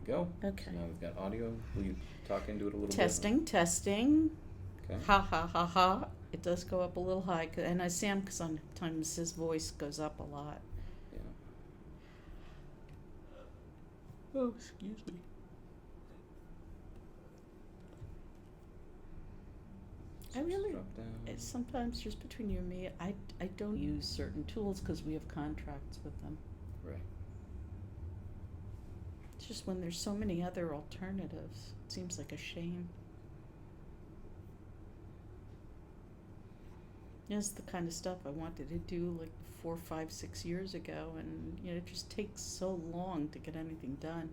go. Okay. So now we've got audio. Will you talk into it a little Testing. bit? Okay. Ha, ha, ha, ha. It does go up a little high. And Sam, because sometimes his voice goes up a lot. Yeah. Oh, excuse me. I really, Drop down. sometimes just between you and me, I don't use certain tools because we have contracts with them. Right. It's just when there's so many other alternatives, it seems like a shame. It's the kind of stuff I wanted to do like 4, 5, 6 years ago, and it just takes so long to get anything done.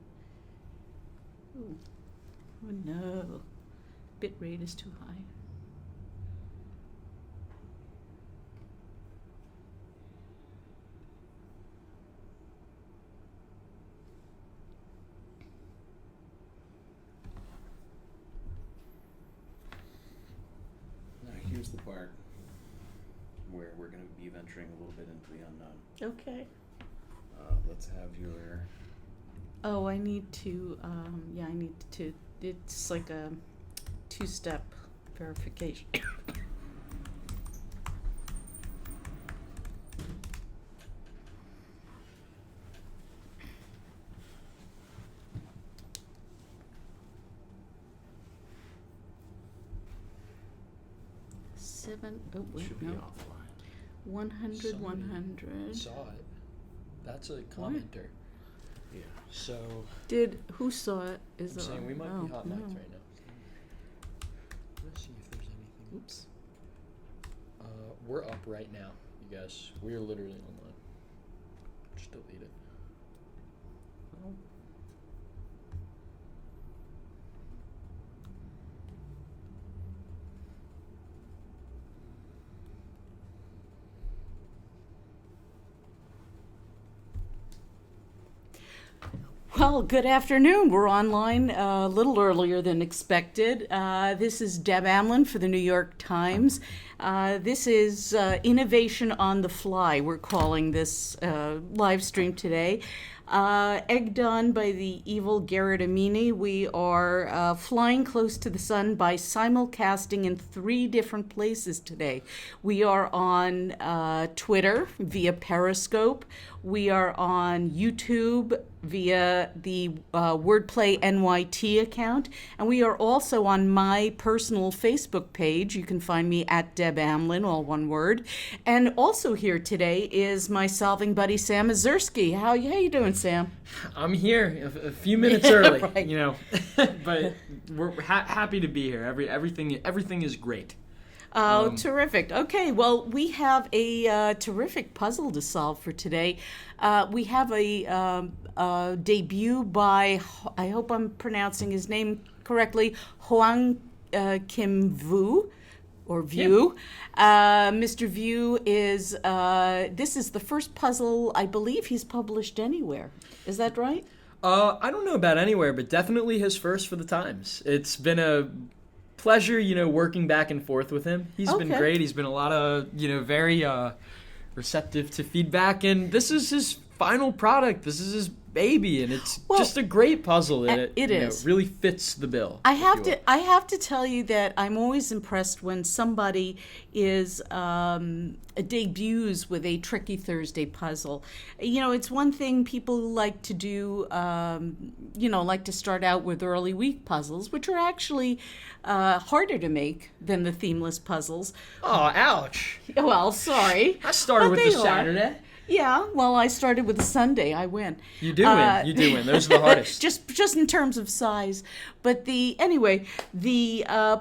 Ooh. Oh no, bit rate is too high. Now here's the part where we're going to be venturing a little bit into the unknown. Okay. Let's have your... Oh, I need to, it's like a 2-step verification. Should be offline. 100, Somebody 100. Saw it. That's a commenter. Yeah. So Who saw it? I'm saying we might be hot mics right now. Let's see if there's anything. Oops. We're up right now, you guys. We're literally online. Just delete it. Oh. Well, good afternoon. We're online a little earlier than expected. This is Deb Amlen for the New York Times. This is Innovation on the Fly, we're calling this live stream today. Egged on by the evil Garrett Amini, we are flying close to the sun by simulcasting in 3 different places today. We are on Twitter via Periscope. We are on YouTube via the WordplayNYT account. And we are also on my personal Facebook page. You can find me at Deb Amlen, all one word. And also here today is my solving buddy, Sam Ezersky. How you doing, Sam? I'm here a few minutes early, Right. but we're happy to be here. Everything is great. Oh, terrific. Okay, well, we have a terrific puzzle to solve for today. We have a debut by, I hope I'm pronouncing his name correctly, Hoang Kim Vu, or View. Mr. View is, this is the first puzzle I believe he's published anywhere. Is that right? I don't know about anywhere, but definitely his first for the Times. It's been a pleasure, working back and forth with him. He's been great. He's been a lot of, very receptive to feedback, and this is his final product. This is his baby, and it's just a great puzzle. And it is. Really fits the bill. I have to tell you that I'm always impressed when somebody is debuts with a Tricky Thursday puzzle. It's one thing people like to do, like to start out with early week puzzles, which are actually harder to make than the themeless puzzles. Oh, ouch. Well, sorry. I started with the Saturday. Yeah, well, I started with a Sunday. I win. You do win. You do win. Those are the hardest. just in terms of size. But the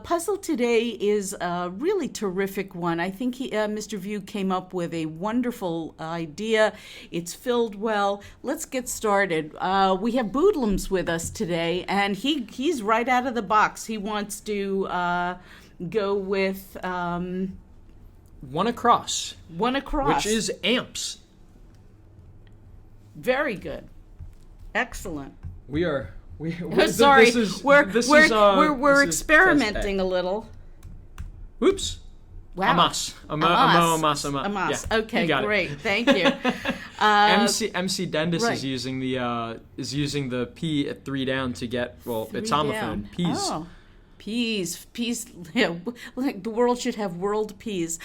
puzzle today is a really terrific one. I think Mr. View came up with a wonderful idea. It's filled well. Let's get started. We have Boodlums with us today, and he's right out of the box. He wants to go with one across. One across. Which is amps. Very good. Excellent. We're sorry. We're this experimenting a little. Whoops. Wow. Amas. Amas. Yeah, Okay, great. Thank you. MC Dendis right. is using the P at 3 down to get, well, it's homophone. Peas. Oh. Peas. Yeah, like the world should have world peas.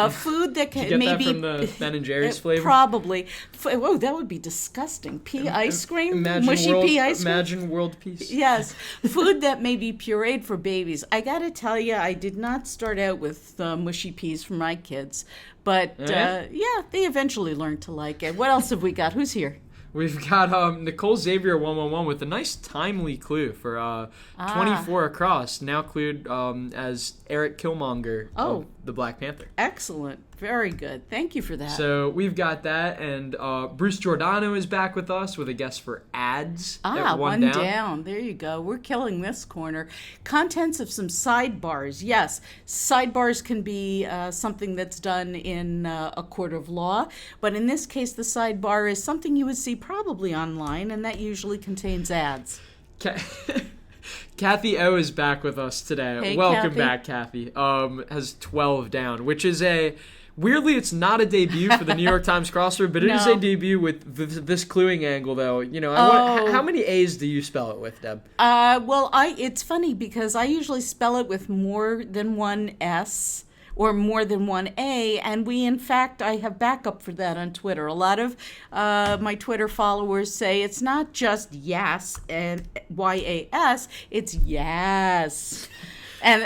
Food that can Did you get maybe that from the Ben and Jerry's flavor? Probably. Whoa, that would be disgusting. Pea ice cream, mushy pea ice cream. Imagine world peace. Yes, food that may be pureed for babies. I got to tell you, I did not start out with mushy peas for my kids, but yeah, they eventually learned to like it. What else have we got? Who's here? We've got Nicole Xavier 111 with a nice timely clue for 24 across, now clued as Eric Killmonger of the Black Panther. Excellent. Very good. Thank you for that. So we've got that, and Bruce Giordano is back with us with a guess for ads. One down. There you go. We're killing this corner. Contents of some sidebars. Yes, sidebars can be something that's done in a court of law, but in this case, the sidebar is something you would see probably online, and that usually contains ads. Kathy O is back with us today. Hey, Welcome Kathy. back, Kathy. Has 12 down, which is weirdly, it's not a debut for the New York Times crossword, but it is a debut with this cluing angle, though. You know, how many A's do you spell it with, Deb? Well, it's funny because I usually spell it with more than one S or more than one A, and in fact, I have backup for that on Twitter. A lot of my Twitter followers say it's not just yes and Y-A-S, it's yes. And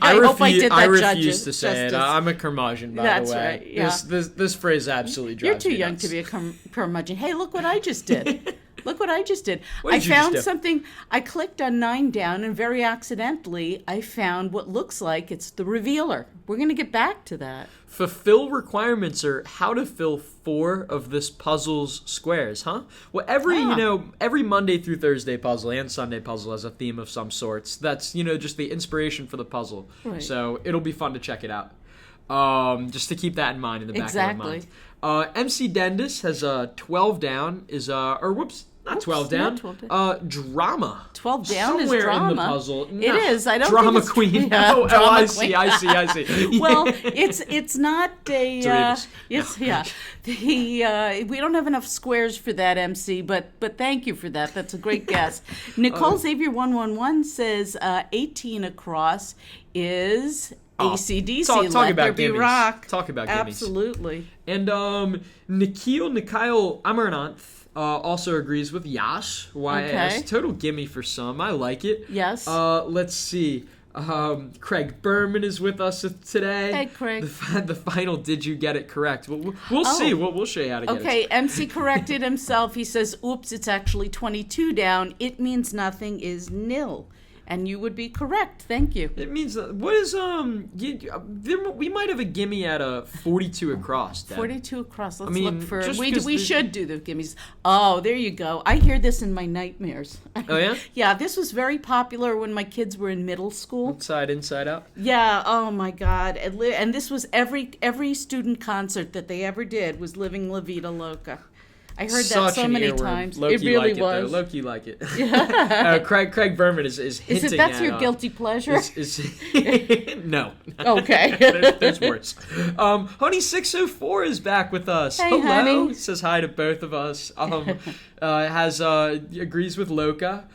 I hope I did that I refuse to say justice. it. I'm a curmudgeon, by That's the way. right, yeah. This phrase absolutely drives You're too me young nuts. to be a curmudgeon. Hey, look what I just did. Look what I just did. What did I you just found do? something. I clicked on 9 down, and very accidentally, I found what looks like it's the revealer. We're going to get back to that. Fulfill requirements are how to fill 4 of this puzzle's squares, huh? Well, every Monday through Thursday puzzle and Sunday puzzle has a theme of some sorts. That's, just the inspiration for the puzzle. Right. So it'll be fun to check it out. Just to keep that in mind in the back of your mind. MC Dendis has 12 down, not 12 down. Not 12 down. Drama. 12 down Somewhere is drama. in the puzzle. It is. I don't Drama think it's queen. Yeah, Oh, drama I queen. see. Well, it's not a. Rebus. We don't have enough squares for that, MC. But thank you for that. That's a great guess. Nicole Xavier 111 says 18 across is. AC/DC, talk Let about There Be gimmies. Rock. Talk about gimmies. Absolutely. And Nikhil Amarnath also agrees with Yash. Y-A-S. Okay. Total gimme for some. I like it. Yes. Let's see. Craig Berman is with us today. Hey, Craig. The final Did You Get It Correct? We'll see. We'll show you how to get it. Okay, MC corrected himself. He says, oops, it's actually 22 down. It means nothing is nil. And you would be correct. Thank you. It means what is we might have a gimme at a 42 across. Deb. 42 across. Let's I mean, look for. just We should do the gimmies. Oh, there you go. I hear this in my nightmares. Oh yeah. Yeah, this was very popular when my kids were in middle school. Inside out. Yeah. Oh my God. And this was every student concert that they ever did was "Living La Vida Loca." I heard that so many times. Low-key It really like was. Low-key like it. Yeah. Craig Berman is hinting Is it that's at, your guilty pleasure? No. Okay. there's worse. Honey 604 is back with us. Hey, Hello. honey. Says hi to both of us. Agrees with Loca.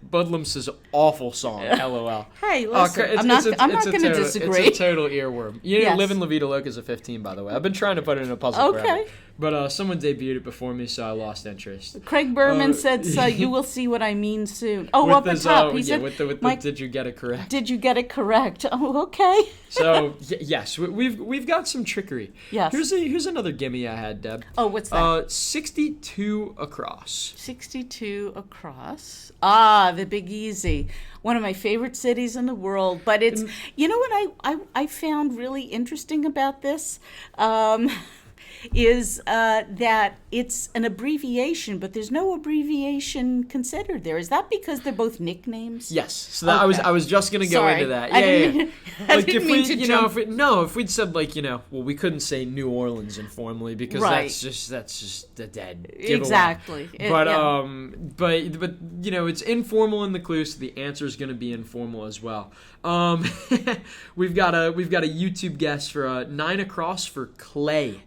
Budlum's is awful song. LOL. Hey, listen. I'm not going to disagree. It's a total earworm. Yes. Live in La Vida Loca is a 15, by the way. I've been trying to put it in a puzzle Okay. forever. But someone debuted it before me, so I lost interest. Craig Berman said, "You will see what I mean soon." Oh, up at top, he said, with did you get it correct? Did you get it correct? Oh, okay. So yes, we've got some trickery. Yes. Here's another gimme I had, Deb. Oh, what's that? 62 across. 62 across. Ah, the Big Easy. One of my favorite cities in the world. But it's, you know what I found really interesting about this? Is that it's an abbreviation, but there's no abbreviation considered there. Is that because they're both nicknames? Yes. So that I was just gonna go into that. Yeah. I didn't mean to jump. If we'd said well, we couldn't say New Orleans informally because Right. that's just the dead giveaway. Exactly. But it's informal in the clue, so the answer is going to be informal as well. We've got a YouTube guess for 9 across for clay.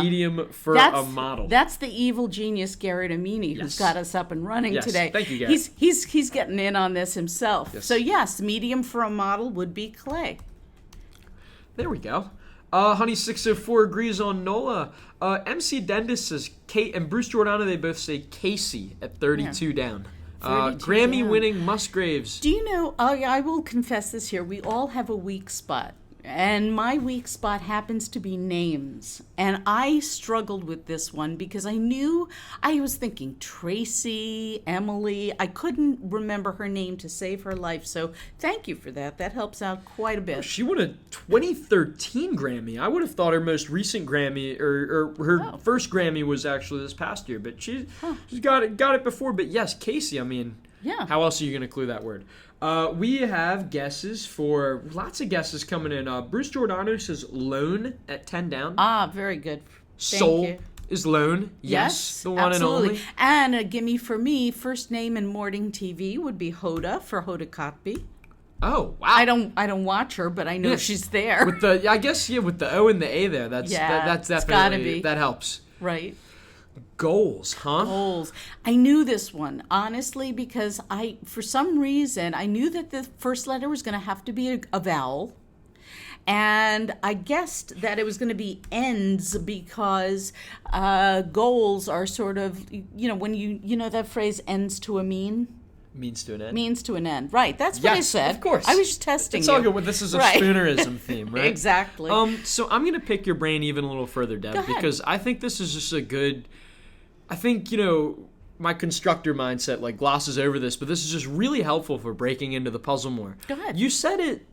medium for a model. That's the evil genius Garrett Amini who's got us up and running today. Thank you, Garrett. He's getting in on this himself. Yes. So yes, medium for a model would be clay. There we go. Honey604 agrees on Nola. MC Dendis says Kate and Bruce Giordano, they both say Casey at 32 down. 32 Grammy-winning Musgraves. Do you know, I will confess this here, we all have a weak spot. And my weak spot happens to be names. And I struggled with this one because I was thinking Tracy, Emily. I couldn't remember her name to save her life. So thank you for that. That helps out quite a bit. She won a 2013 Grammy. I would have thought her most recent Grammy, or her first Grammy was actually this past year. But she's got it before. But yes, Casey, I mean, how else are you going to clue that word? We have guesses for lots of guesses coming in. Bruce Giordano says Lone at 10 down. Very good. Soul is Lone. Yes, the one absolutely. and only. And a gimme for me, first name in morning TV would be Hoda for Hoda Kotb. Oh wow! I don't watch her, but I know she's there. With the with the O and the A there. That's definitely gotta be. That helps. Right. Goals, huh? Goals. I knew this one, honestly, because for some reason, I knew that the first letter was going to have to be a vowel. And I guessed that it was going to be ends because goals are sort of, when you know that phrase, ends to a mean? Means to an end. Means to an end. Right. That's what I said. Of course. I was just testing it's you. all good. This is a Spoonerism theme, right? Exactly. So I'm going to pick your brain even a little further, Deb, because I think this is just a good... I think, my constructor mindset glosses over this, but this is just really helpful for breaking into the puzzle more. Go ahead. You said it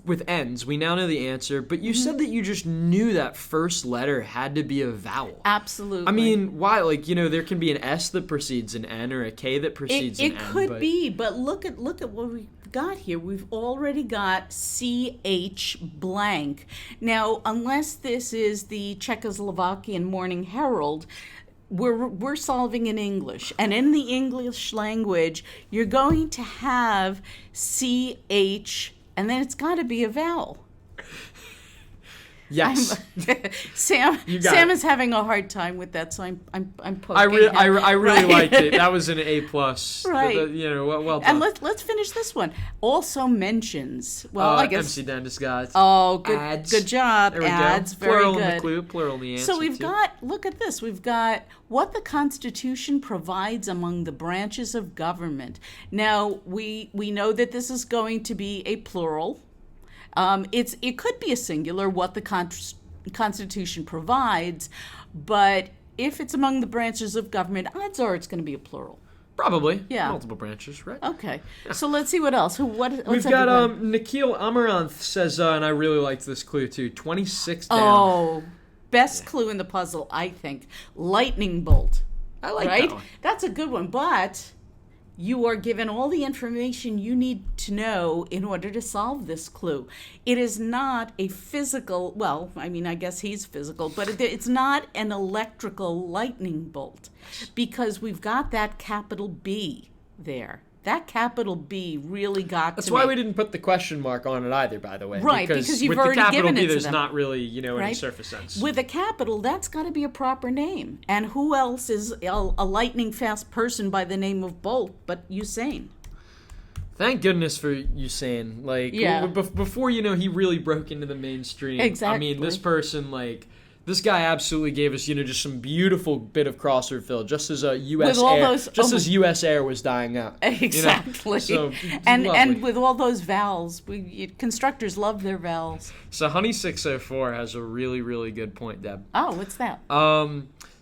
with ends. We now know the answer, but you said that you just knew that first letter had to be a vowel. Absolutely. I mean, why? There can be an S that precedes an N or a K that precedes an N. It could be, but look at what we got here. We've already got CH blank. Now, unless this is the Czechoslovakian Morning Herald, we're solving in English, and in the English language, you're going to have CH, and then it's got to be a vowel. Yes. Sam is having a hard time with that, so I'm poking I really liked it. That was an A+. Right. Well done. And let's finish this one. Also mentions. Well, I guess MC Dendis guys. Oh, good. Ads. Good job. There we Ads. go. Very Plural good. in the clue. Plural in the answer. So we've got. Look at this. We've got what the Constitution provides among the branches of government. Now we know that this is going to be a plural. It could be a singular, what the Constitution provides, but if it's among the branches of government, odds are it's going to be a plural. Probably. Yeah. Multiple branches, right? Okay. So let's see what else. What's We've got Nikhil Amaranth says, and I really liked this clue too, 26 down. Oh, best clue in the puzzle, I think. Lightning bolt. I like that one. That's a good one, but you are given all the information you need to know in order to solve this clue. It is not a physical, well, I mean, I guess he's physical, but it's not an electrical lightning bolt because we've got that capital B there. That capital B really got That's to why me. we didn't put the question mark on it either, by the way. Right, because you've with already the capital given B, it to there's them. not really, any Right? surface sense. With a capital, that's got to be a proper name. And who else is a lightning fast person by the name of Bolt but Usain? Thank goodness for Usain. Before, he really broke into the mainstream. Exactly. I mean, this person, this guy absolutely gave us, just some beautiful bit of crossword fill, just as as U.S. Air was dying out. Exactly. So, and with all those vowels, constructors love their vowels. So Honey604 has a really, really good point, Deb. Oh, what's that?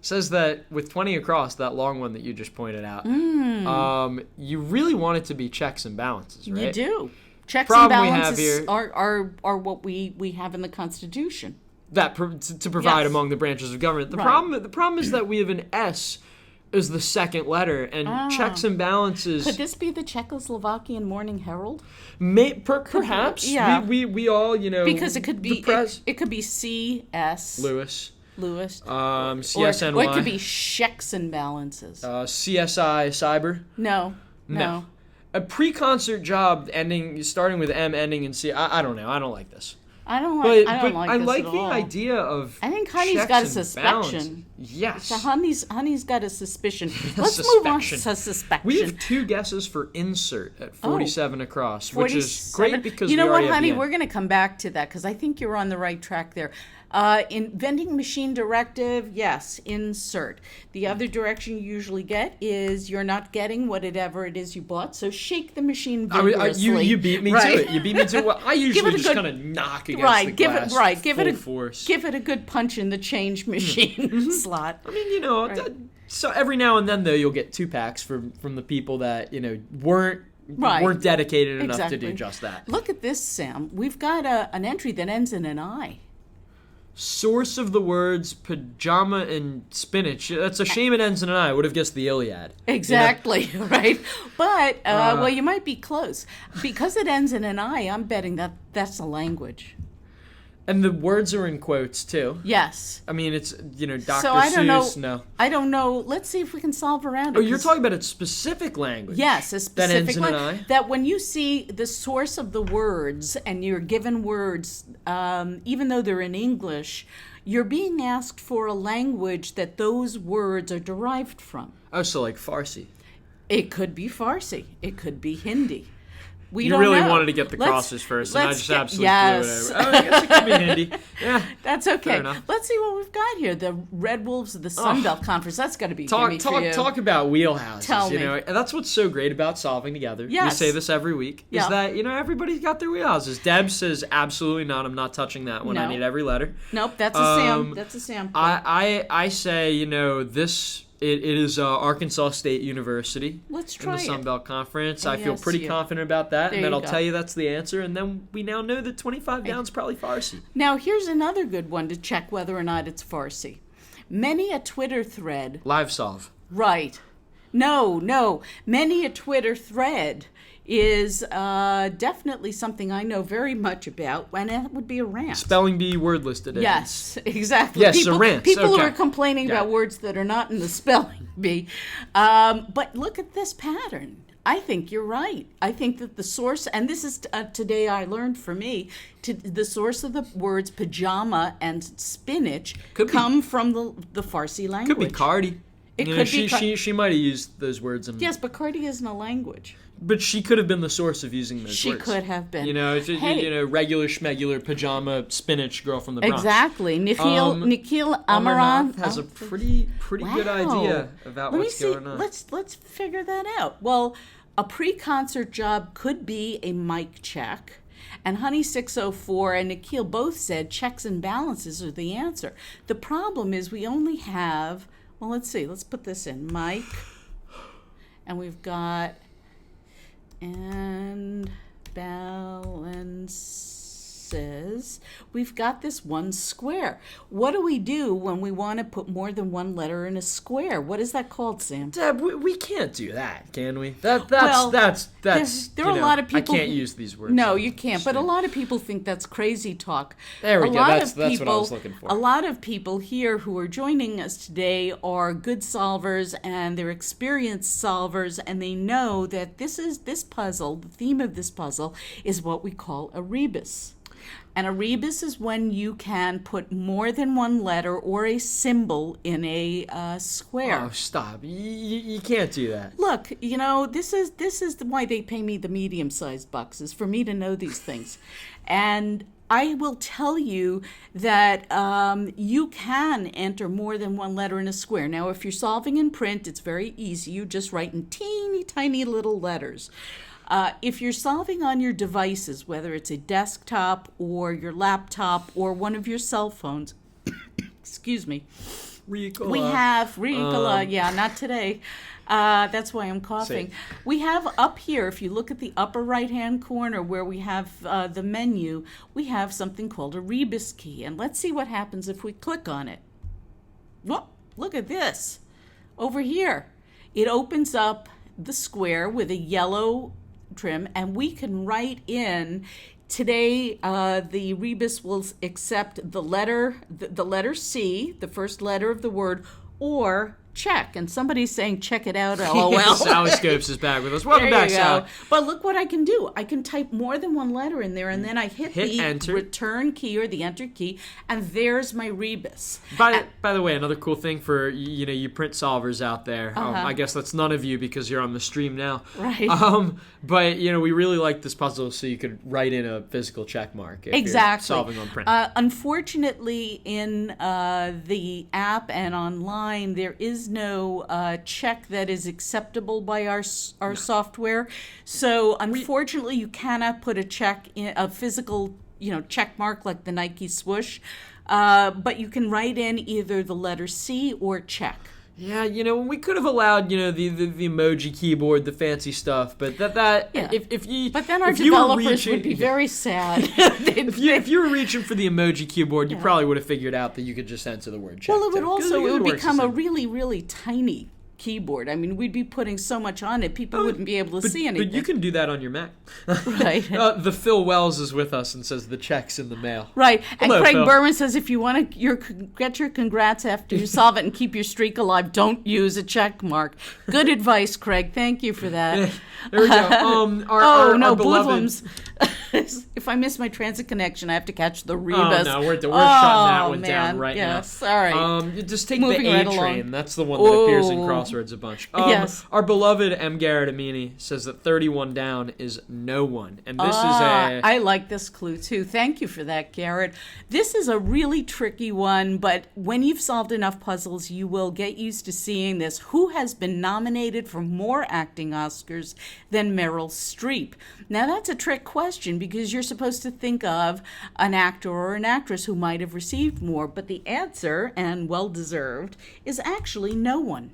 Says that with 20 across, that long one that you just pointed out, you really want it to be checks and balances, right? You do. Checks Problem and we have balances here- are what we have in the Constitution. To provide Yes. among the branches of government. The Right. problem is that we have an S as the second letter, and checks and balances. Could this be the Czechoslovakian Morning Herald? Perhaps. Yeah. We all, Because it could be the press. it could be C.S. Lewis. Or CSNY. it could be checks and balances. CSI Cyber. No. A pre-concert job starting with M, ending in C. I don't know. I don't like this. I don't But like. I don't like I this like at the all. idea of. I think Honey's checks got a and suspicion. balances. Yes. So Honey's got a suspicion. Let's move on to suspicion. We have 2 guesses for insert at 47 across, which is 47. great because you know we what, already have honey, the end. we're going to come back to that because I think you're on the right track there. In vending machine directive, yes, insert. The other direction you usually get is you're not getting whatever it is you bought, so shake the machine vigorously. You beat me right. to it. You beat me to it. Well, I usually just kind of knock against the glass full force. Give it a good punch in the change machine slot. I mean, so every now and then, though, you'll get 2 packs from the people that, weren't dedicated enough to do just that. Look at this, Sam. We've got an entry that ends in an I. Source of the words pajama and spinach. That's a shame it ends in an I. I would have guessed the Iliad. Exactly, right? But, well, you might be close. Because it ends in an I, I'm betting that's a language. And the words are in quotes, too. Yes. I mean, it's, Dr. So I don't Seuss, know. no. I don't know. Let's see if we can solve around it. Oh, you're talking about a specific language? Yes, a specific that ends in an language. I? That when you see the source of the words and you're given words, even though they're in English, you're being asked for a language that those words are derived from. Oh, so like Farsi. It could be Farsi. It could be Hindi. We You don't really know. wanted to get the crosses first, and I just absolutely yes. threw it over. Oh, I guess it could be Hindi. Yeah, that's okay. Fair enough. Let's see what we've got here. The Red Wolves of the Sun Belt Conference. That's got to be gimme for you. Talk about wheelhouses. Tell me. And that's what's so great about solving together. Yes. We say this every week. Yeah. Is that everybody's got their wheelhouses. Deb says absolutely not. I'm not touching that one. I No. need every letter. Nope, that's a Sam. That's a Sam. I say this. It is Arkansas State University. Let's try in the Sun it. Belt Conference. I feel ASU. pretty confident about that, There and then you I'll go. tell you that's the answer. And then we now know that 25 down is probably Farsi. Now, here's another good one to check whether or not it's Farsi. Many a Twitter thread. Live solve. Right. No. Many a Twitter thread is definitely something I know very much about, and it would be a rant. Spelling bee word list editions. Yes, exactly. Yes, a rant. People Okay. are complaining about words that are not in the spelling bee. But look at this pattern. I think you're right. I think that the source, and this is today I learned for me, the source of the words pajama and spinach come from the Farsi language. Could be Cardi. It could be she might have used those words. Yes, but Cardi isn't a language. But she could have been the source of using those She words. could have been. Hey. Regular schmegular pajama spinach girl from the Bronx. Exactly. Nikhil Amaranth has a pretty good idea about Let what's me see. going on. Let's figure that out. Well, a pre-concert job could be a mic check. And Honey 604 and Nikhil both said checks and balances are the answer. The problem is we only have, well, let's see. Let's put this in. Mic. And we've got and balances. We've got this one square. What do we do when we want to put more than one letter in a square? What is that called, Sam? Deb, we can't do that, can we? Well, That's there are a lot of people. I can't use these words. No, you can't. But a lot of people think that's crazy talk. There we a go. Lot That's of what I people, was looking for. A lot of people here who are joining us today are good solvers and they're experienced solvers, and they know that this puzzle, the theme of this puzzle, is what we call a rebus. And a rebus is when you can put more than one letter or a symbol in a square. Oh, stop! You can't do that. Look, this is why they pay me the medium-sized bucks, is for me to know these things. And I will tell you that you can enter more than one letter in a square. Now, if you're solving in print, it's very easy. You just write in teeny tiny little letters. If you're solving on your devices, whether it's a desktop or your laptop or one of your cell phones, excuse me, Ricola. we have Ricola. Yeah, not today. That's why I'm coughing. We have up here, if you look at the upper right-hand corner where we have the menu, we have something called a rebus key. And let's see what happens if we click on it. Whoa, look at this. Over here, it opens up the square with a yellow trim, and we can write in today. The rebus will accept the letter C, the first letter of the word, or check, and somebody's saying check it out, LOL. Sally Scopes is back with us. Welcome There back, you go. Sally. But look what I can do. I can type more than one letter in there, and then I hit the enter. return key or the enter key, and there's my rebus. By the way, another cool thing for you print solvers out there. I guess that's none of you because you're on the stream now. Right. But we really like this puzzle, so you could write in a physical check mark if Exactly. you're solving on print. Unfortunately, in the app and online, there is no check that is acceptable by our software. So unfortunately, you cannot put a check in a physical, check mark like the Nike swoosh. But you can write in either the letter C or check. Yeah, we could have allowed, the emoji keyboard, the fancy stuff, but if you but then our if you were developers would be very sad. if you were reaching for the emoji keyboard, you probably would have figured out that you could just enter the word check. Well, it would works become the a same. really, really tiny keyboard. I mean, we'd be putting so much on it, people wouldn't be able to see anything. But you can do that on your Mac. Right. The Phil Wells is with us and says the check's in the mail. Right. And Hello, Craig Phil. Berman says if you want to get your congrats after you solve it and keep your streak alive, don't use a check mark. Good advice, Craig. Thank you for that. There we go. Our beloved... Boodlums. If I miss my transit connection, I have to catch the rebus. Oh, no, we're shutting that one man. down right now. Yes, all right. Just take Moving the right A-train. along. That's the one that appears in Ooh. Crosswords a bunch. Yes. Our beloved M. Garrett Amini says that 31 down is no one. And this is a... I like this clue, too. Thank you for that, Garrett. This is a really tricky one, but when you've solved enough puzzles, you will get used to seeing this. Who has been nominated for more acting Oscars than Meryl Streep? Now, that's a trick question because you're supposed to think of an actor or an actress who might have received more, but the answer, and well-deserved, is actually no one.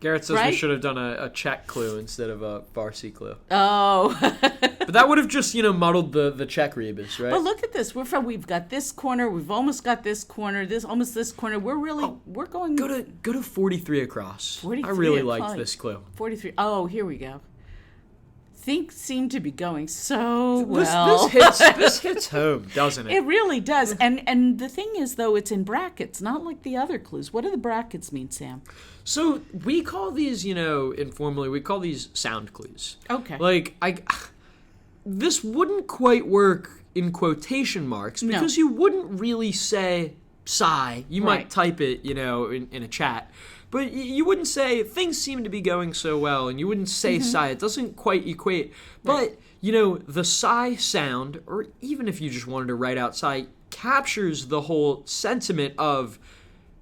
Garrett says Right? we should have done a check clue instead of a Farsi clue. Oh. But that would have just, muddled the check rebus, right? But look at this. We've got this corner. We've almost got this corner. Almost this corner. We're going. Go to 43 across. 43 I really across. liked this clue. 43. Oh, here we go. Things seem to be going so well. This hits home, doesn't it? It really does. And the thing is, though, it's in brackets, not like the other clues. What do the brackets mean, Sam? So we call these, informally, we call these sound clues. Okay. Like, this wouldn't quite work in quotation marks because you wouldn't really say sigh. You might type it, in a chat. But you wouldn't say, things seem to be going so well, and you wouldn't say sigh. It doesn't quite equate. But, the sigh sound, or even if you just wanted to write out sigh, captures the whole sentiment of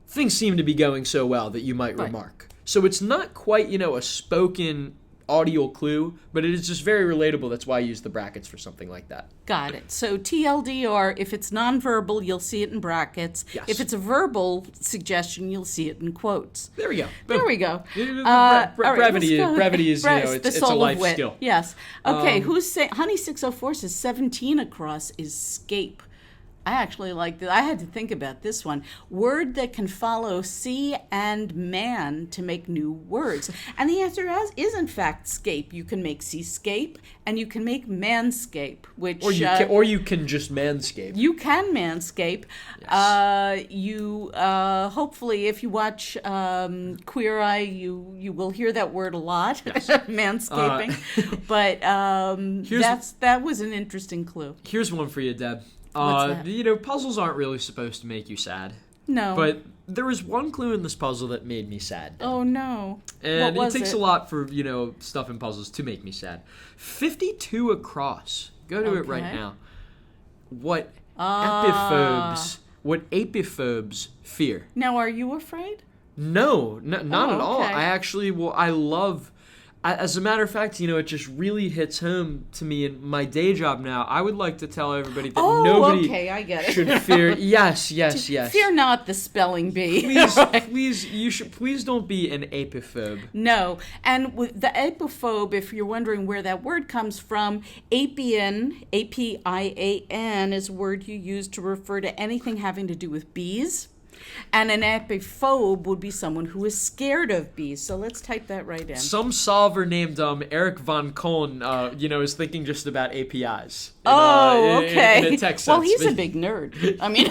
things seem to be going so well that you might remark. So it's not quite, a spoken audio clue, but it is just very relatable. That's why I use the brackets for something like that. Got it. So TLDR, if it's nonverbal, you'll see it in brackets. Yes. If it's a verbal suggestion, you'll see it in quotes. There we go. There we go. Brevity is, the it's a soul of life wit. skill. Yes. Okay, Honey 604 says 17 across is scape. I actually like that. I had to think about this one. Word that can follow sea and man to make new words. And the answer is in fact scape. You can make seascape and you can make manscape, which Or you can just manscape. you can manscape. Yes. You hopefully, if you watch Queer Eye, you will hear that word a lot, Yes. manscaping. But that was an interesting clue. Here's one for you, Deb. What's that? Puzzles aren't really supposed to make you sad. No. But there was one clue in this puzzle that made me sad. Oh, no. And What was it takes it? a lot for, stuff in puzzles to make me sad. 52 across. Go to it right Okay. now. What Ah. epiphobes fear? Now, are you afraid? No, not at all. okay. I love... As a matter of fact, it just really hits home to me in my day job now. I would like to tell everybody that nobody okay, I get it. should fear... Yes. Fear not the spelling bee. Please don't be an apiphobe. No, and with the epiphobe, if you're wondering where that word comes from, apian, A-P-I-A-N, is a word you use to refer to anything having to do with bees. And an epiphobe would be someone who is scared of bees. So let's type that right in. Some solver named Eric von Kohn, is thinking just about APIs. Okay. In a text Well, sense. he's a big nerd. I mean,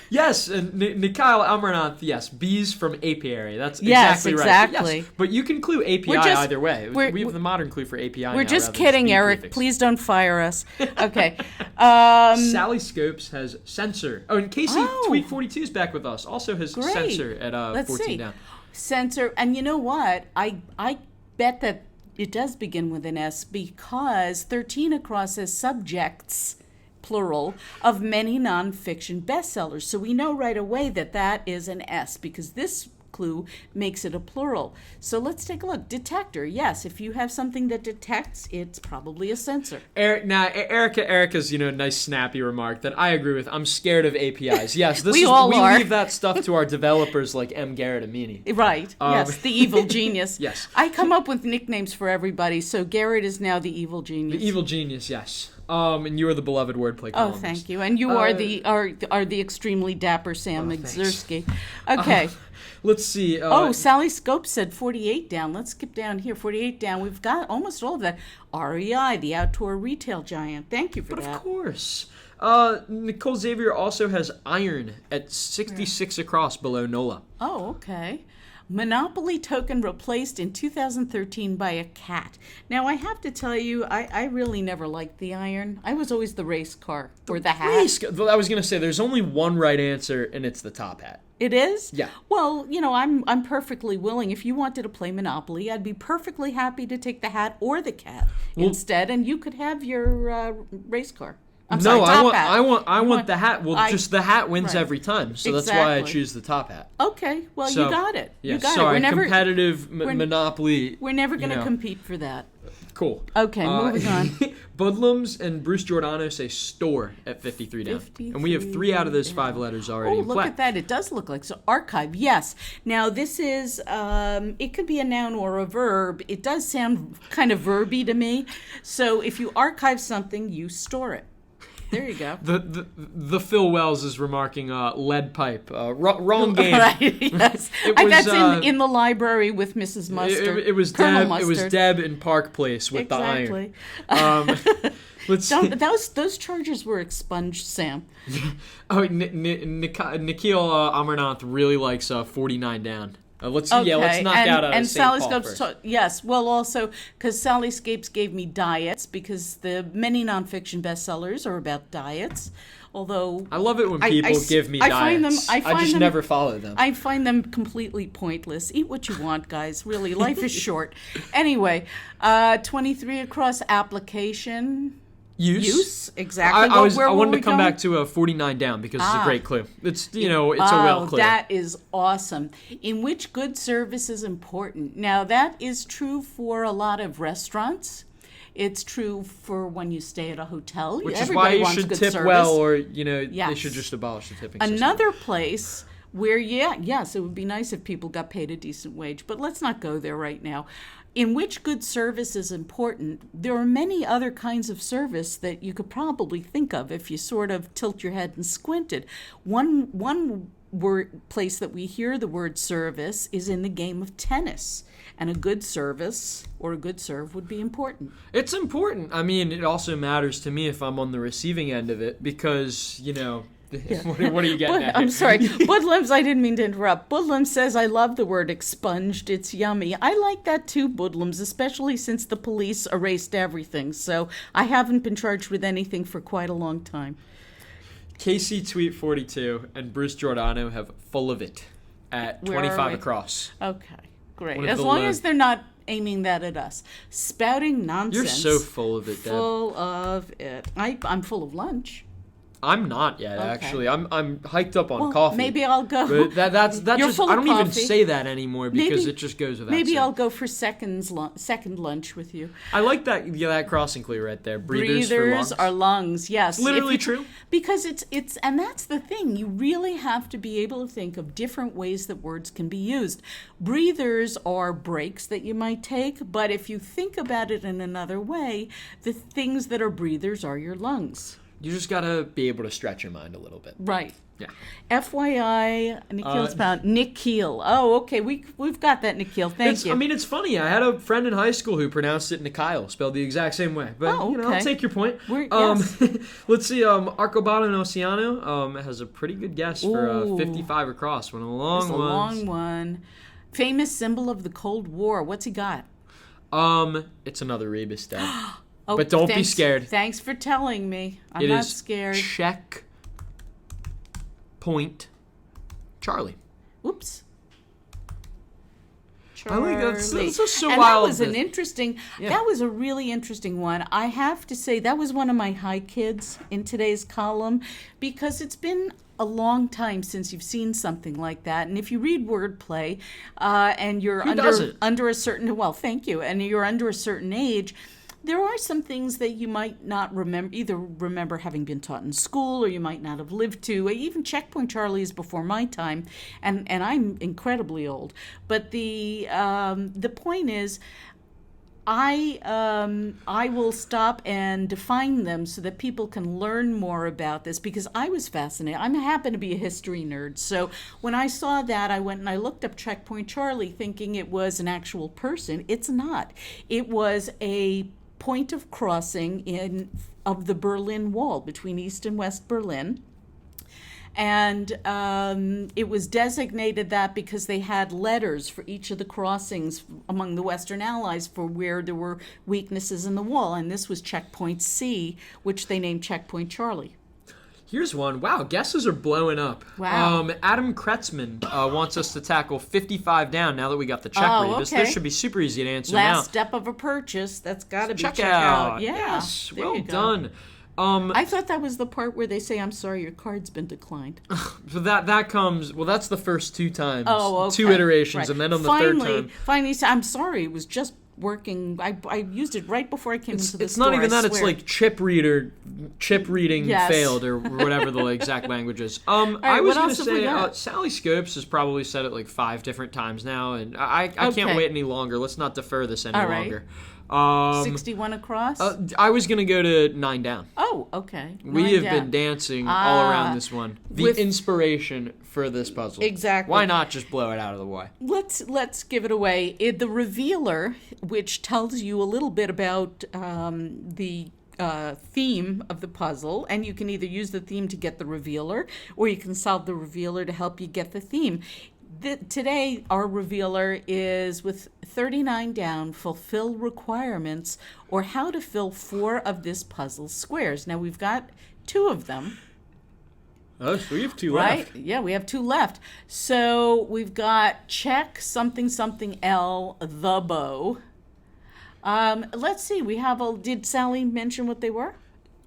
Yes, and Mikhail Amarnath, yes, bees from apiary. That's Yes, exactly right. exactly. Yes, but you can clue API either way. We have the modern clue for API now. We're just rather than kidding, speed Eric. prefix. Please don't fire us. Okay. Sally Scopes has censor. Oh, and Casey Tweet 42 is back with us. Also has Great. censor at Let's 14 see. down. Censor, and you know what? I bet that it does begin with an S because 13 across says subjects, plural, of many nonfiction bestsellers. So we know right away that that is an S because this clue makes it a plural. So let's take a look. Detector, yes. If you have something that detects, it's probably a censor. Erica's nice snappy remark that I agree with. I'm scared of APIs. Yes, We all are. leave that stuff to our developers like M. Garrett Amini. Right. Yes, the evil genius. Yes. I come up with nicknames for everybody, so Garrett is now the evil genius. The evil genius, yes. And you are the beloved wordplay Oh, columnist. thank you. And you are the extremely dapper Sam Ezersky. Okay. Let's see. Sally Scope said 48 down. Let's skip down here. 48 down. We've got almost all of that. REI, the outdoor retail giant. Thank you for that. But of course. Nicole Xavier also has iron at 66 across below NOLA. Oh, okay. Monopoly token replaced in 2013 by a cat. Now, I have to tell you, I really never liked the iron. I was always the race car or the hat. I was going to say, there's only one right answer, and it's the top hat. It is? Yeah. Well, I'm perfectly willing. If you wanted to play Monopoly, I'd be perfectly happy to take the hat or the cat instead, and you could have your race car. I want the hat. Well, just the hat wins every time, so that's why I Exactly. choose the top hat. Okay, well, you got it. Yeah, you got sorry, it. competitive Monopoly. We're never going to compete for that. Cool. Okay, moving on. Budlums and Bruce Giordano say store at 53 down. And we have 3 out of those 5 letters already in play. Look at that. It does look like so. Archive, yes. Now, this is, it could be a noun or a verb. It does sound kind of verby to me. So if you archive something, you store it. There you go. The Phil Wells is remarking lead pipe. Wrong game. Right, yes. That's in the library with Mrs. Mustard. It was Colonel Deb. Mustard. It was Deb in Park Place with the iron. Let's see. Those charges were expunged, Sam. Nikhil Amarnath really likes 49 down. Let's knock out and St. Sally Paul Scapes. first. Yes, well, also because Sally Scapes gave me diets because the many nonfiction bestsellers are about diets. Although I love it when people give me diets. I just never follow them. I find them completely pointless. Eat what you want, guys. Really, life is short. Anyway, 23 across application. Use exactly. I wanted to come back to a 49 down because it's a great clue. It's it's a well clue. That is awesome. In which good service is important? Now that is true for a lot of restaurants. It's true for when you stay at a hotel. Which is Everybody why you should tip service. well, or they should just abolish the tipping system. Another place where yes, it would be nice if people got paid a decent wage, but let's not go there right now. In which good service is important, there are many other kinds of service that you could probably think of if you sort of tilt your head and squinted. One place that we hear the word service is in the game of tennis, and a good service or a good serve would be important. It's important. I mean, it also matters to me if I'm on the receiving end of it because, what are you getting at? I'm sorry. Budlums, I didn't mean to interrupt. Budlums says, I love the word expunged. It's yummy. I like that too, Budlums, especially since the police erased everything. So I haven't been charged with anything for quite a long time. Casey Tweet 42 and Bruce Giordano have full of it at 25 across. Okay, great. As long as they're not aiming that at us. Spouting nonsense. You're so full of it, Deb. Full of it. I'm full of lunch. I'm not yet, actually. I'm hyped up on coffee. Maybe I'll go. But that's You're just full I of don't even coffee. say that anymore because it just goes without saying. Maybe I'll go for second lunch with you. I like that crossing clue right there. Breathers for lungs. Are lungs, yes. It's literally true. Because it's and that's the thing. You really have to be able to think of different ways that words can be used. Breathers are breaks that you might take, but if you think about it in another way, the things that are breathers are your lungs. You just gotta be able to stretch your mind a little bit. Right. Yeah. FYI, Nikhil's found Nick Keel. Oh, okay. We've got that, Nikhil. Thank you. I mean, it's funny. I had a friend in high school who pronounced it Nikhil, spelled the exact same way. But I'll take your point. Yes. Let's see. Arcobaleno and Oceano has a pretty good guess for 55 across. One of the long ones. Long one. Famous symbol of the Cold War. What's he got? It's another rebus, Deb. Oh, but don't be scared. Thanks for telling me. I'm not scared. Check point Charlie. Oops. Charlie. I think that's so and wild. That was an interesting. Yeah. That was a really interesting one. I have to say that was one of my high kids in today's column because it's been a long time since you've seen something like that. And if you read wordplay, and you're under a certain thank you, and you're under a certain age. There are some things that you might not remember having been taught in school, or you might not have lived to. Even Checkpoint Charlie is before my time, and I'm incredibly old. But the point is, I will stop and define them so that people can learn more about this because I was fascinated. I happen to be a history nerd, so when I saw that, I went and I looked up Checkpoint Charlie, thinking it was an actual person. It's not. It was a point of crossing of the Berlin Wall between East and West Berlin. And it was designated that because they had letters for each of the crossings among the Western Allies for where there were weaknesses in the wall. And this was Checkpoint C, which they named Checkpoint Charlie. Here's one. Wow, guesses are blowing up. Wow. Adam Kretzman wants us to tackle 55 down now that we got the check rebus. Okay. This should be super easy to answer now. Last step of a purchase. That's got to be checkout. Yeah. Yes, there well done. I thought that was the part where they say, I'm sorry, your card's been declined. So that comes, that's the first two times. Oh, okay. 2 iterations, right. and then on the third time. Finally, I'm sorry, it was just working. I used it right before I came into the store. It's not even that, it's like chip reading yes. failed, or whatever the exact language is. Right, I was going to say, Sally Scopes has probably said it like 5 different times now, and I can't wait any longer. Let's not defer this any longer. 61 across? I was going to go to 9 down. Oh, okay. We have been dancing all around this one. The inspiration for this puzzle. Exactly. Why not just blow it out of the way? Let's give it away. The revealer, which tells you a little bit about the theme of the puzzle, and you can either use the theme to get the revealer, or you can solve the revealer to help you get the theme. Today, our revealer is with 39 down, fulfill requirements, or how to fill 4 of this puzzle's squares. Now, we've got 2 of them. Oh, so we have 2 right? left. Yeah, we have 2 left. So we've got check something something L, the bow. Let's see, did Sally mention what they were?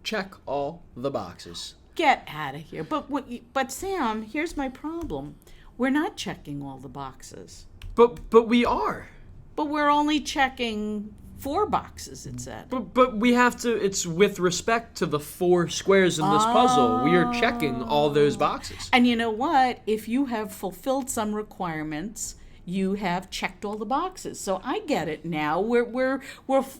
Check all the boxes. Get out of here. But Sam, here's my problem. We're not checking all the boxes. But we are. But we're only checking 4 boxes, it said. But we have to, it's with respect to the 4 squares in this puzzle. We are checking all those boxes. And you know what? If you have fulfilled some requirements, you have checked all the boxes. So I get it now. We're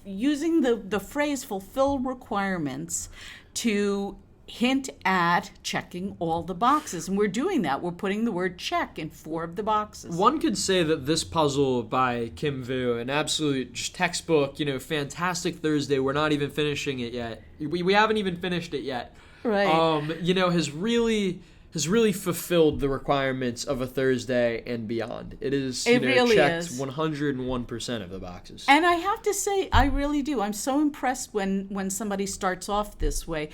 using the phrase fulfill requirements to hint at checking all the boxes, and we're doing that. We're putting the word check in 4 of the boxes. One could say that this puzzle by Kim Vu, an absolute just textbook, fantastic Thursday. We're not even finishing it yet. We haven't even finished it yet. Right. Has really fulfilled the requirements of a Thursday and beyond. It is, really checked is. 101% of the boxes. And I have to say, I really do. I'm so impressed when somebody starts off this way.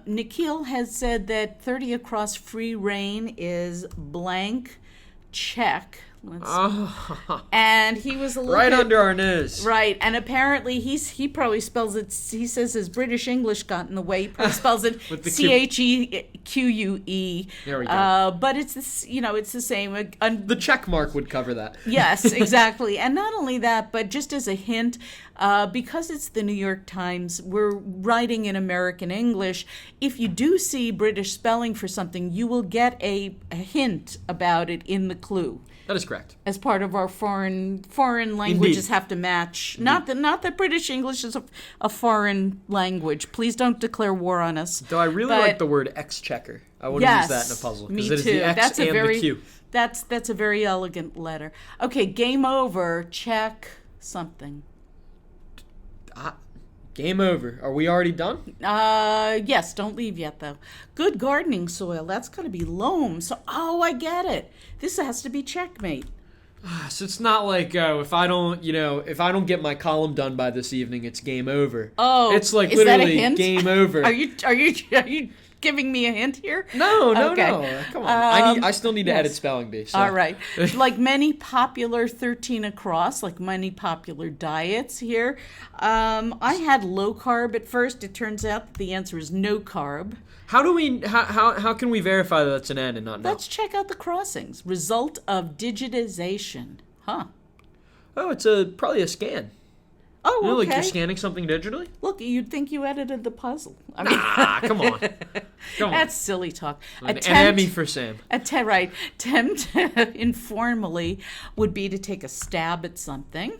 Nikhil has said that 30 across free reign is blank check. And he was a little right under our nose. Right, and apparently he probably spells it. He says his British English got in the way. He probably spells it CHEQUE. There we go. But it's it's the same. The check mark would cover that. Yes, exactly. And not only that, but just as a hint, because it's the New York Times, we're writing in American English. If you do see British spelling for something, you will get a hint about it in the clue. That is correct. As part of our foreign languages have to match. Indeed. Not that British English is a foreign language. Please don't declare war on us. Though I really like the word exchequer. I want to use that in a puzzle. Me Because it is too. the X and the Q. That's a very elegant letter. Okay, game over. Check something. Game over. Are we already done? Yes, don't leave yet, though. Good gardening soil. That's going to be loam. So, I get it. This has to be checkmate. So it's not like if I don't get my column done by this evening, it's game over. Oh, it's like is that a literally hint? game over. Are you giving me a hint here? No. Okay. Come on. I still need to edit spelling bee. So. All right. Like many popular 13 across, like many popular diets here, I had low carb at first. It turns out that the answer is no carb. How can we verify that that's an N and not no? Let's check out the crossings. Result of digitization. Huh. Oh, it's probably a scan. Oh, okay. Like you're scanning something digitally? Look, you'd think you edited the puzzle. I mean, Come on. That's silly talk. An Emmy for Sam. Right. Attempt informally would be to take a stab at something.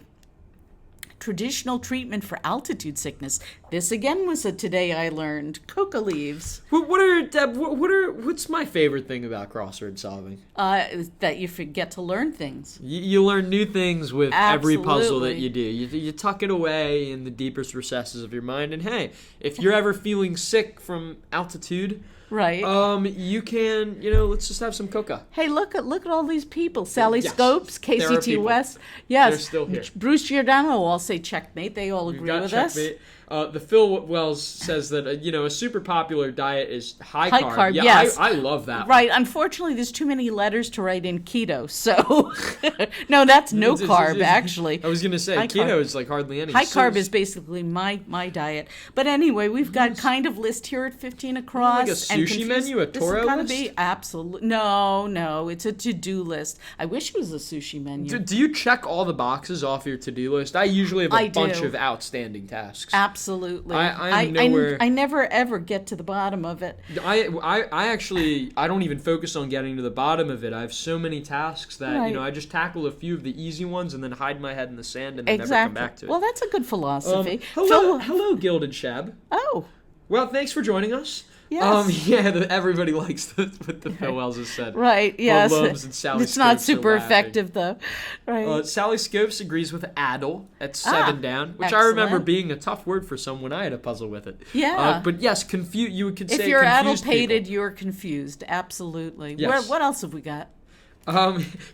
Traditional treatment for altitude sickness. This again was a today I learned. Coca leaves. What's my favorite thing about crossword solving? That you forget to learn things. You learn new things with every puzzle that Absolutely. you do. You tuck it away in the deepest recesses of your mind. And hey, if you're ever feeling sick from altitude, Right. you can, let's just have some coca. Hey, look at all these people. Sally Yes, Scopes, there are KCT people. West. Yes. They're still here. Bruce Giordano all say checkmate. They all We've agree got with checkmate. us. The Phil Wells says that a super popular diet is high High carb. carb, Yeah, yes. I love that. Right. Unfortunately, there's too many letters to write in keto. So, no, that's no carb, actually. I was going to say, High keto carb. is like hardly any. High carb is basically my diet. But anyway, we've got kind of list here at 15 across. Like a sushi menu, a Toro This is list? be absolute. No, it's a to-do list. I wish it was a sushi menu. Do you check all the boxes off your to-do list? I usually have I a bunch do. of outstanding tasks. Absolutely. I am nowhere. I never ever get to the bottom of it. I actually don't even focus on getting to the bottom of it. I have so many tasks that Right. I just tackle a few of the easy ones and then hide my head in the sand and then Exactly. never come back to it. Well, that's a good philosophy. Hello, Gilded Shab. Oh, Well, thanks for joining us. Yes. Everybody likes what the Phil Wells has said. right. Yes. Hoodlums and Sally It's not Scopes are super laughing. effective though. Right. Sally Scopes agrees with addle at 7 down, which I remember excellent. being a tough word for some when I had a puzzle with it. Yeah. But yes, you could say if you're confused addle-pated, people. you're confused. Absolutely. Yes. What else have we got?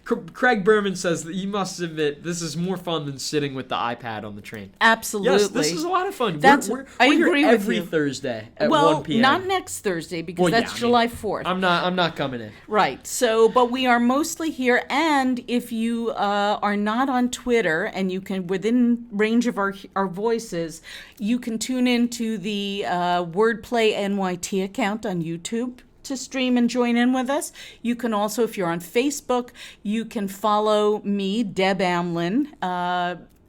Craig Berman says that you must admit this is more fun than sitting with the iPad on the train. Absolutely. Yes, this is a lot of fun. We're I here agree with every you. Thursday at Well, 1 p.m. not next Thursday because Well, yeah, that's I mean, July 4th. I'm not coming in. Right. So, but we are mostly here, and if you are not on Twitter and you can within range of our voices, you can tune into the WordplayNYT account on YouTube to stream and join in with us. You can also, if you're on Facebook, you can follow me, Deb Amlen,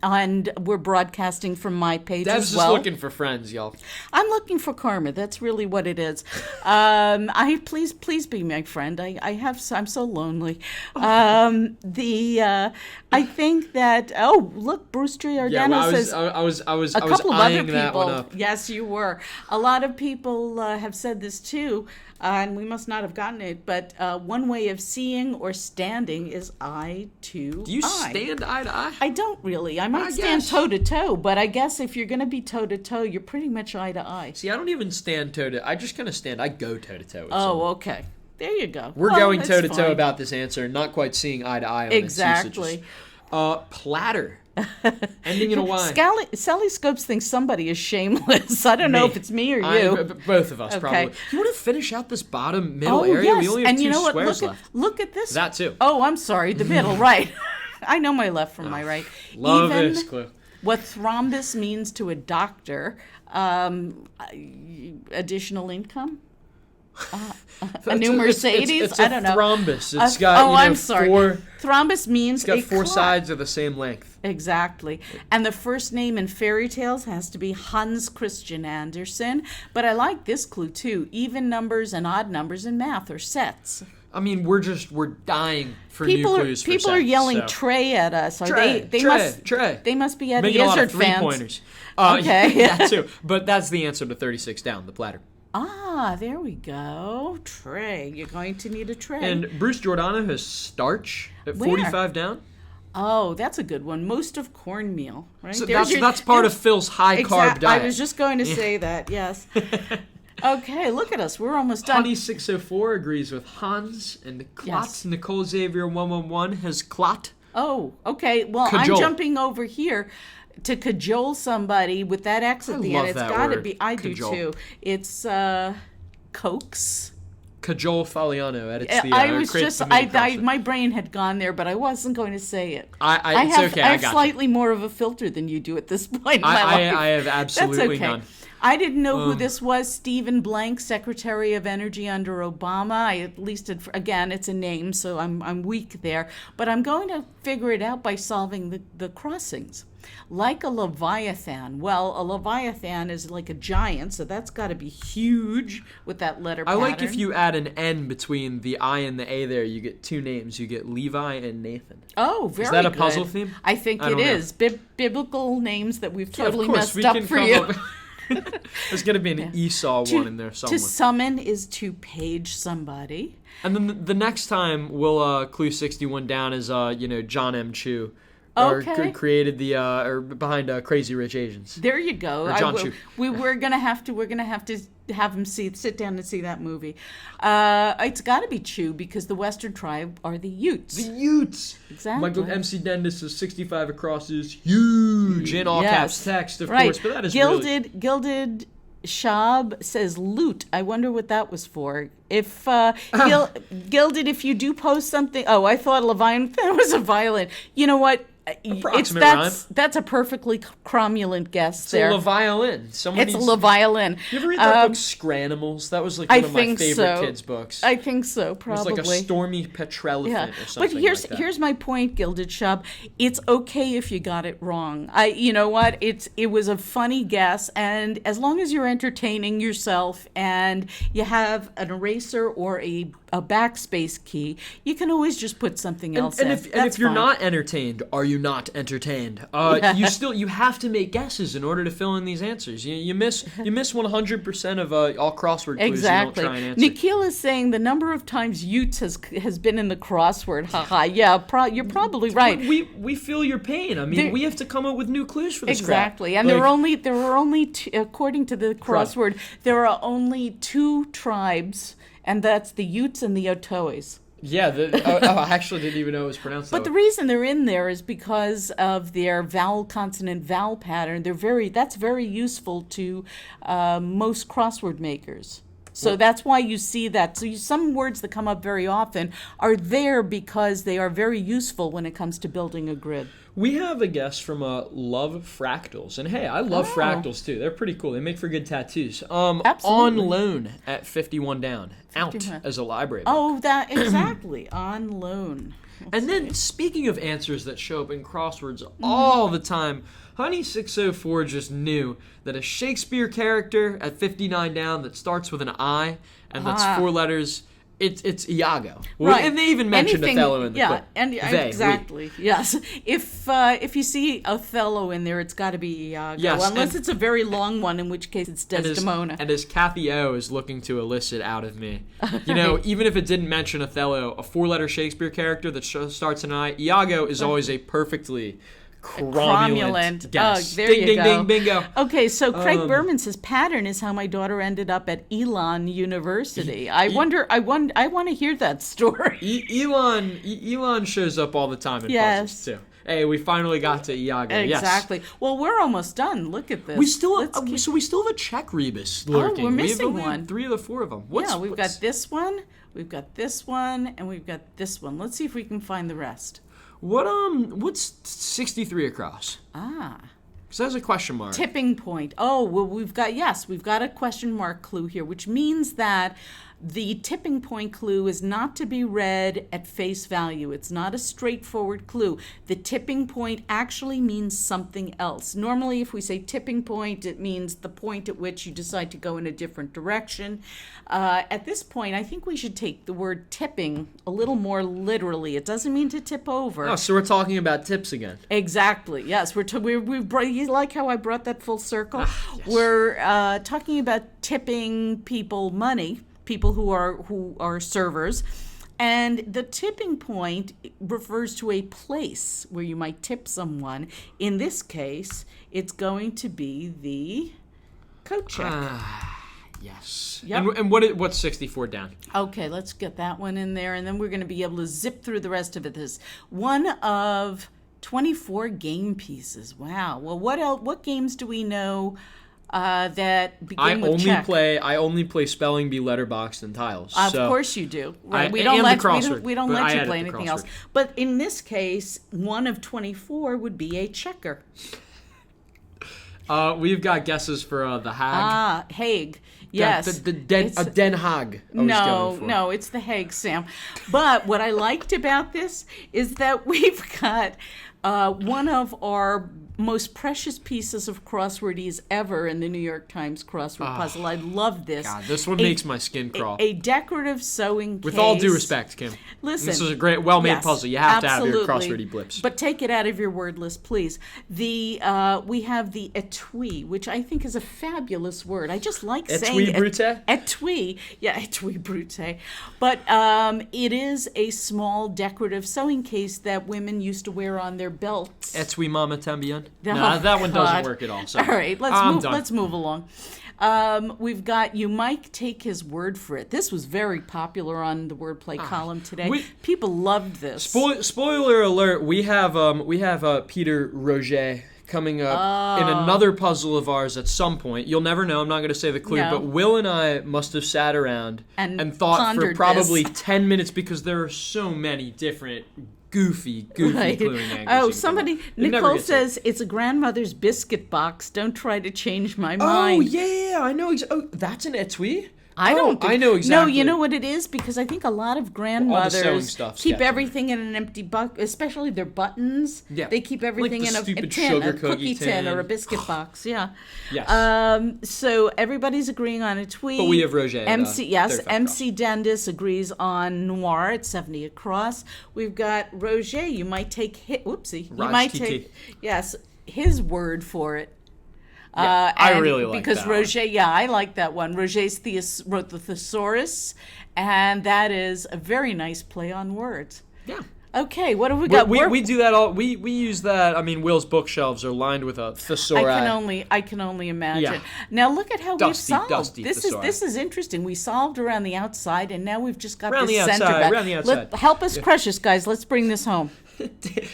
and we're broadcasting from my page Deb's as well. just looking for friends, y'all. I'm looking for karma. That's really what it is. Please be my friend. I'm so lonely. I think that. Oh, look, Bruce Giordano says. I was A couple of other eyeing that one people. up. Yes, you were. A lot of people have said this too, and we must not have gotten it. But one way of seeing or standing is eye to eye. Do you stand eye to eye? I don't really. I might I stand guess. toe to toe, but I guess if you're going to be toe to toe, you're pretty much eye to eye. See, I don't even stand toe to. I just kind of stand. I go toe to toe. with Oh, someone. okay. There you go. We're Well, going that's toe to toe fine. about this answer, not quite seeing eye to eye on Exactly. its usages. Platter, ending in a Y. Sally Scopes thinks somebody is shameless. I don't know Me. if it's me or you. Both of us, Okay. probably. You want to finish out this bottom middle Oh, area? yes. We only have and two you know what? squares Look left. look at this. That too. Oh, I'm sorry. The middle, right. I know my left from my right. Love Even this clue. what thrombus means to a doctor, additional income? A new Mercedes? It's I don't know. thrombus. It's got, I'm sorry. four. Thrombus means It's got a four clot. sides of the same length. Exactly. And the first name in fairy tales has to be Hans Christian Andersen. But I like this clue too. Even numbers and odd numbers in math are sets. I mean, we're dying for People new are clues. people are yelling Trey at us. Are Trey, they Trey, must Trey. They must be Making a lot of Izzard fans. three-pointers. Okay. That too. But that's the answer to 36 down, the platter. Ah, there we go. Trey. You're going to need a tray. And Bruce Giordano has starch at Where? 45 down. Oh, that's a good one. Most of cornmeal, right? So that's part of Phil's high-carb diet. I was just going to say that, yes. Okay, look at us. We're almost done. Honey 604 agrees with Hans, and the Clot. Yes. Nicole Xavier 111 has Clot. Oh, okay. Well, Cajole. I'm jumping over here to cajole somebody with that X at the love end. It's that got to word, be. I cajole. do too. It's coax. Cajole Faliano edits the I was creates just. the mini crossword. My brain had gone there, but I wasn't going to say it. It's okay. I I have got slightly more of a filter than you do at this point in my life. I have absolutely That's okay. none. I didn't know who this was. Stephen Blank, Secretary of Energy under Obama. I at least again, it's a name, so I'm weak there. But I'm going to figure it out by solving the crossings. Like a leviathan. Well, a leviathan is like a giant, so that's got to be huge with that letter pattern. I like if you add an N between the I and the A there, you get two names. You get Levi and Nathan. Oh, very good. Is that a puzzle theme? I think it is. Biblical names that we've totally of course, messed up for you. There's going to be an Esau one in there somewhere. To summon is to page somebody. And then the next time we'll clue 61 down is John M. Chu. Okay. Created the or behind Crazy Rich Asians. There you go. Or John Chu. We're gonna have to have him sit down and see that movie. It's got to be Chu because the Western tribe are the Utes. The Utes. Exactly. Michael MC Dennis says 65 across is huge in all caps text, of course. But that is Gilded Shab says loot. I wonder what that was for. If Gilded, if you do post something, I thought Leviathan was a violin. You know what? Approximate rhyme. That's a perfectly cromulent guess It's there. a violin. It's a leviolin. You ever read that book, Scranimals? That was like one of my favorite kids' books. I think so, probably. It was like a stormy petrelephant or something but like that. here's my point, Gilded Shub. It's okay if you got it wrong. You know what? It was a funny guess, and as long as you're entertaining yourself and you have an eraser or a backspace key, you can always just put something else in. And if you're not entertained, are you not entertained? You have to make guesses in order to fill in these answers. You miss 100% of all crossword clues exactly. you don't try and answer. Nikhil is saying the number of times Utes has been in the crossword. Haha. Yeah, you're probably right. We feel your pain. I mean, we have to come up with new clues for this exactly. crap. And there were only two, according to the crossword, there are only two tribes. And that's the Utes and the Otoes. Yeah, I actually didn't even know it was pronounced that way. But the reason they're in there is because of their vowel-consonant-vowel pattern. That's very useful to most crossword makers. So that's why you see that. So some words that come up very often are there because they are very useful when it comes to building a grid. We have a guest from Love Fractals. And hey, I love fractals too. They're pretty cool. They make for good tattoos. Absolutely. On loan at 51 down. Out as a library book. Oh, that exactly. On loan. And then, speaking of answers that show up in crosswords all the time, Honey 604 just knew that a Shakespeare character at 59 down that starts with an I and that's four letters, it's Iago. Right. And they even mentioned Othello in the clip. clip. Exactly. Yes. If you see Othello in there, it's got to be Iago. Yes, unless it's a very long one, in which case it's Desdemona. And as Kathy O is looking to elicit out of me, even if it didn't mention Othello, a four-letter Shakespeare character that starts in an I, Iago is always a perfectly cromulent guess. There ding, you ding, go. Ding, bingo. Okay, so Craig Berman says pattern is how my daughter ended up at Elon University. I want to hear that story. Elon shows up all the time in puzzles too. Hey, we finally got to Iago. Exactly. Yes. Well, we're almost done. Look at this. We still have a check rebus lurking. We're missing we have one. 3 of the 4 of them. We've got this one, we've got this one, and we've got this one. Let's see if we can find the rest. What's 63 across? So there's a question mark. Tipping point. Oh, well, we've got a question mark clue here, which means that The tipping point clue is not to be read at face value. It's not a straightforward clue. The tipping point actually means something else. Normally, if we say tipping point, it means the point at which you decide to go in a different direction. At this point, I think we should take the word tipping a little more literally. It doesn't mean to tip over. Oh, so we're talking about tips again. Exactly. Yes, you like how I brought that full circle? Yes. We're talking about tipping people money, people who are servers, and the tipping point refers to a place where you might tip someone. In this case, it's going to be the coat check. Yes. Yep. And what's 64 down? Okay, let's get that one in there, and then we're going to be able to zip through the rest of it. This one of 24 game pieces. Wow. Well, what games do we know that begin with check? I only play spelling bee, letterbox, and tiles. Of so course you do. Right. We don't let you play anything else. But in this case, one of 24 would be a checker. We've got guesses for the Hague. Hague. Yes. Den Haag. No, it's the Hague, Sam. But what I liked about this is that we've got one of our most precious pieces of crosswordese ever in the New York Times crossword puzzle. I love this. God, this one makes my skin crawl. A decorative sewing case. With all due respect, Kim. Listen. This is a great, well-made puzzle. You have absolutely. to have your crosswordy blips. But take it out of your word list, please. We have the etui, which I think is a fabulous word. I just like saying etui brute? Etui. Yeah, etui brute. But it is a small decorative sewing case that women used to wear on their belts. Etui mama tambien? Oh, that one doesn't work at all. Sorry. All right, let's move along. We've got You Might Take His Word for It. This was very popular on the Wordplay column today. People loved this. Spoiler alert, we have Peter Roget coming up in another puzzle of ours at some point. You'll never know. I'm not going to say the clue, but Will and I must have sat around and thought for probably 10 minutes because there are so many different goofy right. cluing angles. Nicole says, it's a grandmother's biscuit box. Don't try to change my mind. Oh, yeah, I know. That's an etui? I know exactly. No, you know what it is? Because I think a lot of grandmothers keep everything in an empty bucket, especially their buttons. Yeah. They keep everything like in a tin, a cookie tin, or a biscuit box. Yeah. Yes. So everybody's agreeing on a tweet. But we have Roger. MC Dendis agrees on noir at 70 across. We've got Roger. You might take his word for it. Yeah, I really like because that Roger, I like that one. Roger's wrote the thesaurus, and that is a very nice play on words. Yeah. Okay, what have we got? We do that all. We use that. I mean, Will's bookshelves are lined with a thesaurus. I can only imagine. Yeah. Now look at how we've solved. This is interesting. We solved around the outside, and now we've just got the center back. Around the outside. Help us crush us, guys. Let's bring this home.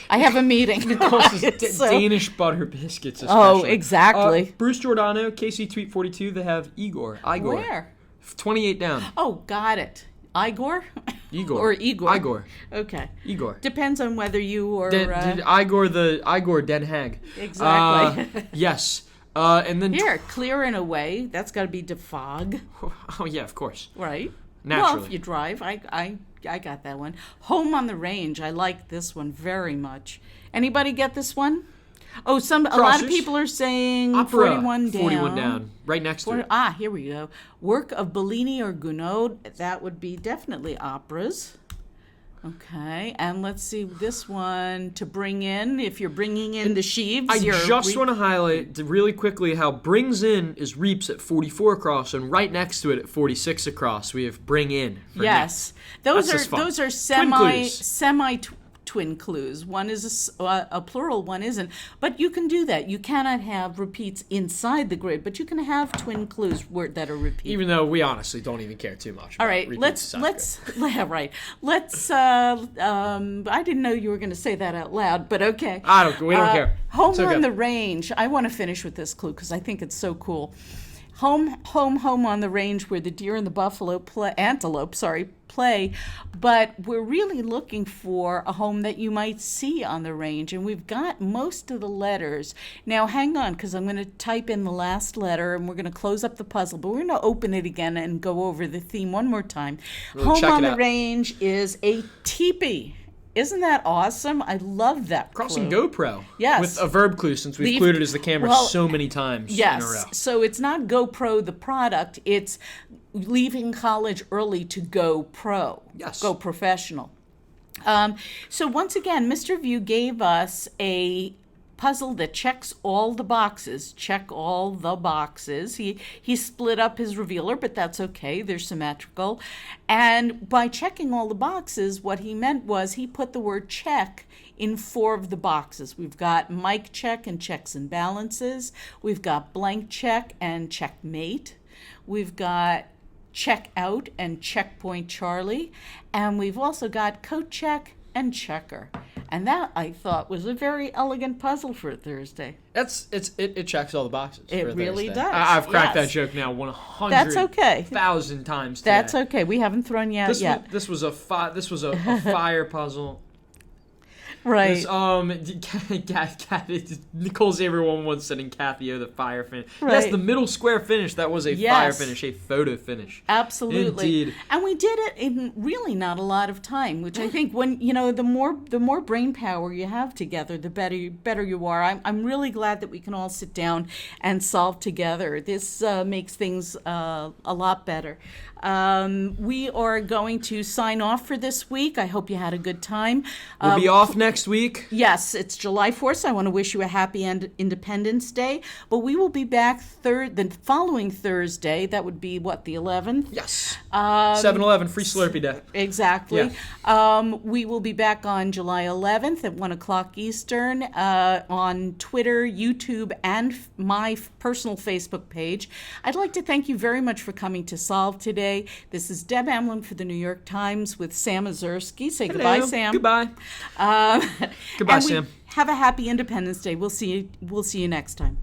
I have a meeting. Danish butter biscuits, especially. Oh, exactly. Bruce Giordano, KC Tweet 42, they have Igor. Where? 28 down. Oh, got it. Igor? Igor. Or Igor? Igor. Okay. Igor. Depends on whether you or... Igor Den Haag. Exactly. Yes. And then... Here, clear and away. That's got to be defog. Oh, yeah, of course. Right. Naturally. Well, if you drive, I got that one. Home on the Range. I like this one very much. Anybody get this one? Oh, a lot of people are saying Opera, 41 down. 41 down. Right next to it. Here we go. Work of Bellini or Gounod. That would be definitely operas. Okay, and let's see this one to bring in. If you're bringing in the sheaves, I just want to highlight really quickly how brings in is reaps at 44 across, and right next to it at 46 across, we have bring in. Yes, those are semi twin clues. One is a plural, one isn't. But you can do that. You cannot have repeats inside the grid, but you can have twin clues that are repeats. Even though we honestly don't even care too much. All right, let's I didn't know you were going to say that out loud, but okay. We don't care. Home on the Range. I want to finish with this clue because I think it's so cool. home on the range where the deer and the antelope play, but we're really looking for a home that you might see on the range, and we've got most of the letters. Now hang on, because I'm going to type in the last letter and we're going to close up the puzzle, but we're going to open it again and go over the theme one more time. Home on the range is a teepee. Isn't that awesome? I love that Crossing clue. GoPro. Yes. With a verb clue, since we've clued it as the camera so many times in a row. Yes. So it's not GoPro the product, it's leaving college early to go pro. Yes. Go professional. So once again, Mr. View gave us a puzzle that checks all the boxes. Check all the boxes. He split up his revealer, but that's okay. They're symmetrical. And by checking all the boxes, what he meant was he put the word check in 4 of the boxes. We've got Mike check and checks and balances. We've got blank check and checkmate. We've got check out and checkpoint Charlie. And we've also got coat check and checker. And that, I thought, was a very elegant puzzle for a Thursday. It checks all the boxes. It for a really Thursday. does. I've cracked Yes. that joke now 100,000 That's okay. times today. That's okay. We haven't thrown you out yet. This was a fire puzzle. Right. Nicole Everyone once said in Kathy, the fire finish. Right. That's the middle square finish. That was a fire finish, a photo finish. Absolutely. Indeed. And we did it in really not a lot of time, which I think when, the more brain power you have together, the better you are. I'm really glad that we can all sit down and solve together. This makes things a lot better. We are going to sign off for this week. I hope you had a good time. We'll be off next week. Yes, it's July 4th, so I want to wish you a happy Independence Day. But we will be back the following Thursday. That would be, what, the 11th? Yes. 7-Eleven, free Slurpee Day. Exactly. Yeah. We will be back on July 11th at 1 o'clock Eastern on Twitter, YouTube, and my personal Facebook page. I'd like to thank you very much for coming to Solve today. This is Deb Amlen for the New York Times with Sam Ezersky. Say goodbye, Sam. Goodbye. Goodbye, Sam. Have a happy Independence Day. We'll see you next time.